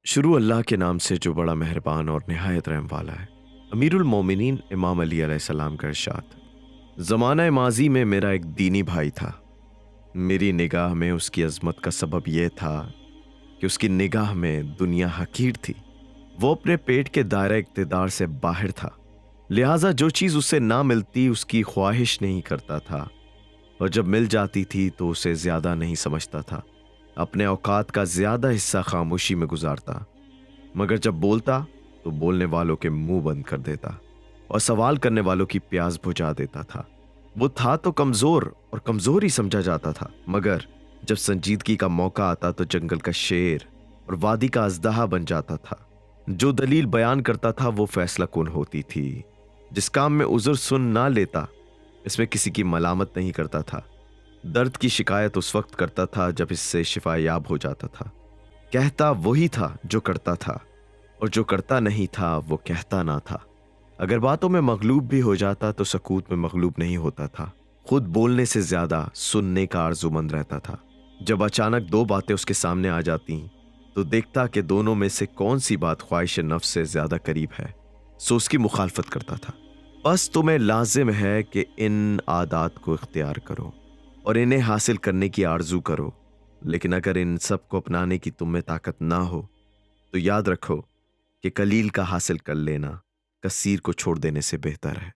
شروع اللہ کے نام سے جو بڑا مہربان اور نہایت رحم والا ہے۔ امیر المومنین امام علی علیہ السلام کا ارشاد: زمانہ ماضی میں میرا ایک دینی بھائی تھا۔ میری نگاہ میں اس کی عظمت کا سبب یہ تھا کہ اس کی نگاہ میں دنیا حقیر تھی۔ وہ اپنے پیٹ کے دائرہ اقتدار سے باہر تھا، لہٰذا جو چیز اسے نہ ملتی اس کی خواہش نہیں کرتا تھا، اور جب مل جاتی تھی تو اسے زیادہ نہیں سمجھتا تھا۔ اپنے اوقات کا زیادہ حصہ خاموشی میں گزارتا، مگر جب بولتا تو بولنے والوں کے منہ بند کر دیتا اور سوال کرنے والوں کی پیاس بجھا دیتا تھا۔ وہ تھا تو کمزور اور کمزور ہی سمجھا جاتا تھا، مگر جب سنجیدگی کا موقع آتا تو جنگل کا شیر اور وادی کا اژدہا بن جاتا تھا۔ جو دلیل بیان کرتا تھا وہ فیصلہ کن ہوتی تھی۔ جس کام میں عذر سن نہ لیتا اس میں کسی کی ملامت نہیں کرتا تھا۔ درد کی شکایت اس وقت کرتا تھا جب اس سے شفا یاب ہو جاتا تھا۔ کہتا وہی تھا جو کرتا تھا، اور جو کرتا نہیں تھا وہ کہتا نہ تھا۔ اگر باتوں میں مغلوب بھی ہو جاتا تو سکوت میں مغلوب نہیں ہوتا تھا۔ خود بولنے سے زیادہ سننے کا آرزومند رہتا تھا۔ جب اچانک دو باتیں اس کے سامنے آ جاتی تو دیکھتا کہ دونوں میں سے کون سی بات خواہش نفس سے زیادہ قریب ہے، سو اس کی مخالفت کرتا تھا۔ بس تمہیں لازم ہے کہ ان عادات کو اختیار کرو اور انہیں حاصل کرنے کی آرزو کرو، لیکن اگر ان سب کو اپنانے کی تم میں طاقت نہ ہو تو یاد رکھو کہ قلیل کا حاصل کر لینا کثیر کو چھوڑ دینے سے بہتر ہے۔